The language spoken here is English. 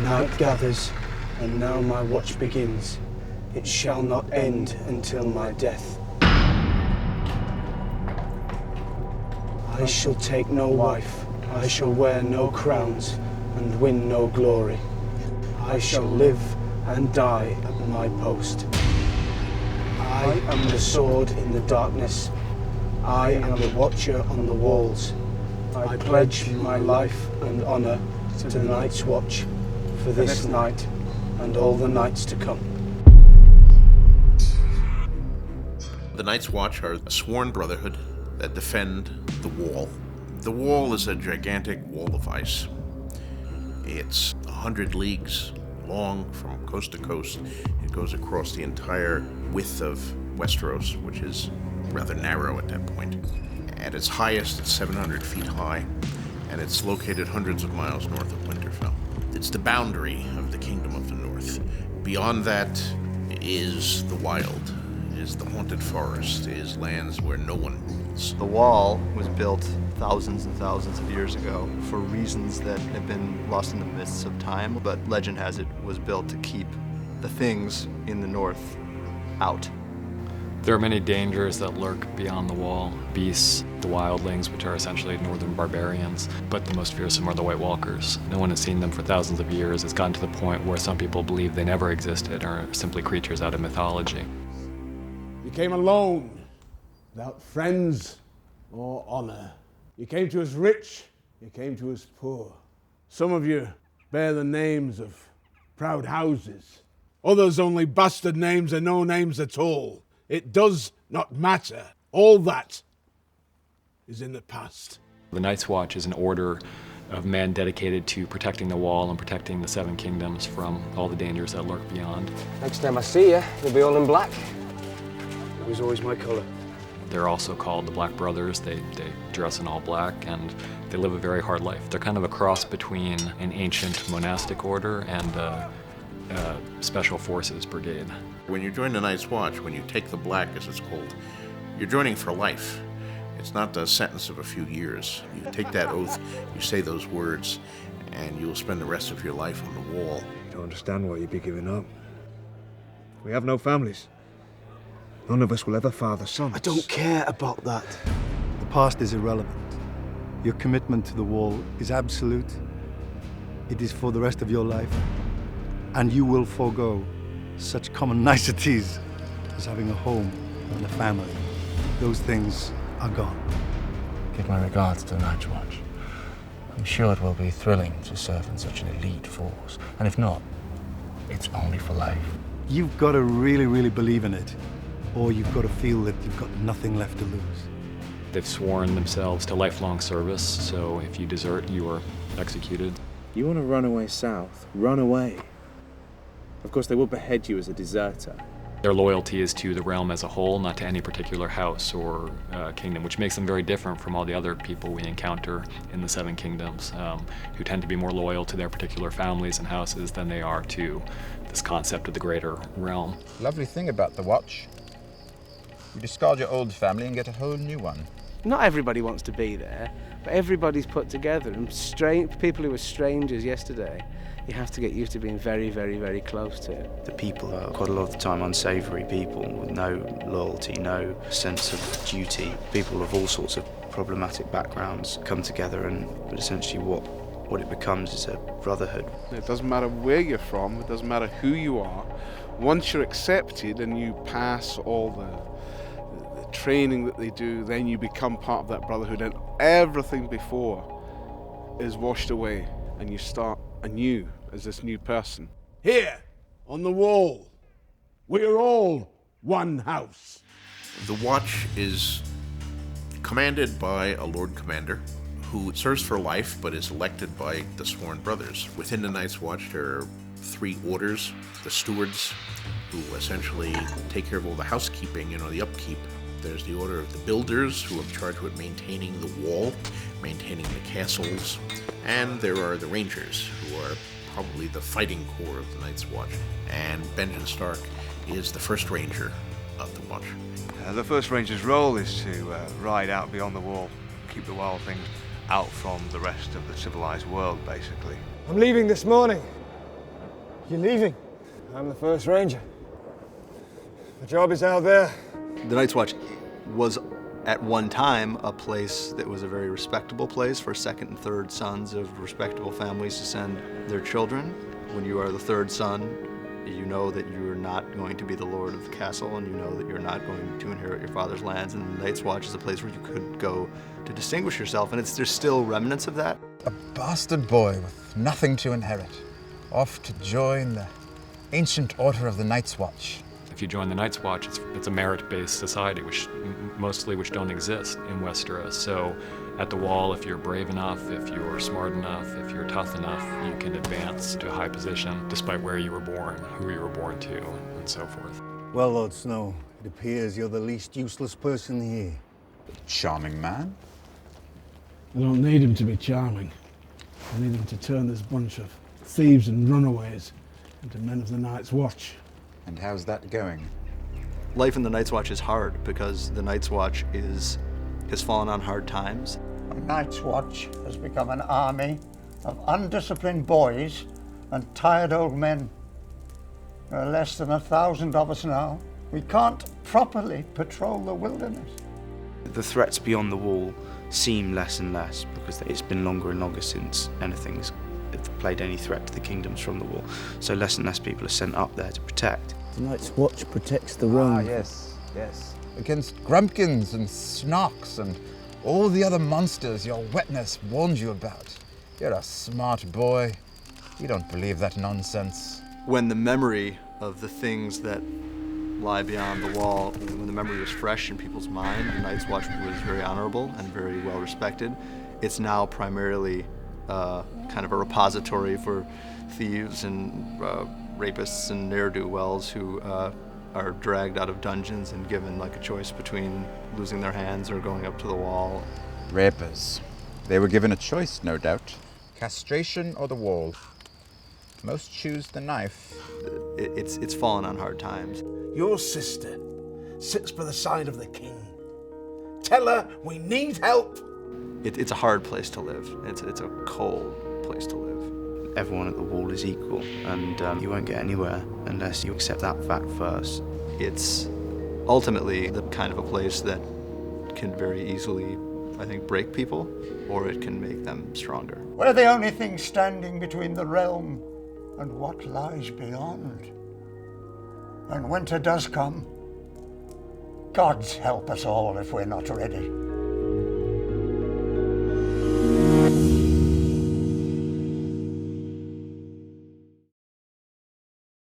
Night gathers, and now my watch begins. It shall not end until my death. I shall take no wife, I shall wear no crowns, and win no glory. I shall live and die at my post. I am the sword in the darkness. I am the watcher on the walls. I pledge my life and honor to the Night's Watch for this night and all the nights to come. The Night's Watch are a sworn brotherhood that defend the Wall. The Wall is a gigantic wall of ice. It's 100 leagues long from coast to coast. It goes across the entire width of Westeros, which is rather narrow at that point. At its highest, it's 700 feet high, and it's located hundreds of miles north of Winterfell. It's the boundary of the Kingdom of the North. Beyond that is the wild, is the haunted forest, is lands where no one rules. The wall was built thousands and thousands of years ago for reasons that have been lost in the mists of time, but legend has it was built to keep the things in the north out. There are many dangers that lurk beyond the wall. Beasts, the wildlings, which are essentially northern barbarians, but the most fearsome are the White Walkers. No one has seen them for thousands of years. It's gotten to the point where some people believe they never existed or are simply creatures out of mythology. You came alone, without friends or honor. You came to us rich, you came to us poor. Some of you bear the names of proud houses. Others only bastard names and no names at all. It does not matter. All that is in the past. The Night's Watch is an order of men dedicated to protecting the wall and protecting the Seven Kingdoms from all the dangers that lurk beyond. Next time I see you, you'll be all in black. It was always my colour. They're also called the Black Brothers. They dress in all black and they live a very hard life. They're kind of a cross between an ancient monastic order and a special forces brigade. When you join the Night's Watch, when you take the black, as it's called, you're joining for life. It's not a sentence of a few years. You take that oath, you say those words, and you'll spend the rest of your life on the wall. You don't understand what you'd be giving up. We have no families. None of us will ever father sons. I don't care about that. The past is irrelevant. Your commitment to the wall is absolute. It is for the rest of your life. And you will forego such common niceties as having a home and a family. Those things are gone. Give my regards to the Night's Watch. I'm sure it will be thrilling to serve in such an elite force. And if not, it's only for life. You've got to really, really believe in it, or you've got to feel that you've got nothing left to lose. They've sworn themselves to lifelong service, so if you desert, you are executed. You want to run away south? Run away. Of course, they will behead you as a deserter. Their loyalty is to the realm as a whole, not to any particular house or kingdom, which makes them very different from all the other people we encounter in the Seven Kingdoms, who tend to be more loyal to their particular families and houses than they are to this concept of the greater realm. Lovely thing about the Watch. You discard your old family and get a whole new one. Not everybody wants to be there, but everybody's put together. And people who were strangers yesterday, you have to get used to being very, very, very close to. The people are quite a lot of the time unsavoury people with no loyalty, no sense of duty. People of all sorts of problematic backgrounds come together, and essentially what it becomes is a brotherhood. It doesn't matter where you're from, it doesn't matter who you are. Once you're accepted and you pass all the training that they do, then you become part of that brotherhood, and everything before is washed away, and you start anew as this new person. Here, on the wall, we are all one house. The Watch is commanded by a Lord Commander who serves for life but is elected by the Sworn Brothers. Within the Night's Watch, there are 3 orders: the stewards, who essentially take care of all the housekeeping, the upkeep. There's the Order of the Builders, who are charged with maintaining the wall, maintaining the castles, and there are the Rangers, who are probably the fighting core of the Night's Watch. And Benjen Stark is the first Ranger of the Watch. The first Ranger's role is to ride out beyond the wall, keep the wild things out from the rest of the civilized world, basically. I'm leaving this morning. You're leaving? I'm the first ranger. The job is out there. The Night's Watch was at one time a place that was a very respectable place for second and third sons of respectable families to send their children. When you are the third son, you know that you're not going to be the lord of the castle, and you know that you're not going to inherit your father's lands, and the Night's Watch is a place where you could go to distinguish yourself, and there's still remnants of that. A bastard boy with nothing to inherit, off to join the ancient order of the Night's Watch. If you join the Night's Watch, it's a merit-based society, which don't exist in Westeros. So at the Wall, if you're brave enough, if you're smart enough, if you're tough enough, you can advance to a high position despite where you were born, who you were born to, and so forth. Well, Lord Snow, it appears you're the least useless person here. Charming man. I don't need him to be charming. I need him to turn this bunch of thieves and runaways into men of the Night's Watch. And how's that going? Life in the Night's Watch is hard because the Night's Watch has fallen on hard times. The Night's Watch has become an army of undisciplined boys and tired old men. There are less than 1,000 of us now. We can't properly patrol the wilderness. The threats beyond the Wall seem less and less because it's been longer and longer since anything's played any threat to the kingdoms from the Wall. So less and less people are sent up there to protect. The Night's Watch protects the realm. Ah, yes. Against grumpkins and snarks and all the other monsters your wetness warned you about. You're a smart boy. You don't believe that nonsense. When the memory of the things that lie beyond the Wall, when the memory was fresh in people's mind, the Night's Watch was very honorable and very well respected. It's now primarily kind of a repository for thieves and rapists and ne'er-do-wells who are dragged out of dungeons and given like a choice between losing their hands or going up to the Wall. Rapers. They were given a choice, no doubt. Castration or the Wall. Most choose the knife. It's fallen on hard times. Your sister sits by the side of the king. Tell her we need help. It's a hard place to live. It's a cold place to live. Everyone at the Wall is equal, and you won't get anywhere unless you accept that fact first. It's ultimately the kind of a place that can very easily, I think, break people, or it can make them stronger. We're the only thing standing between the realm and what lies beyond. When winter does come, gods help us all if we're not ready.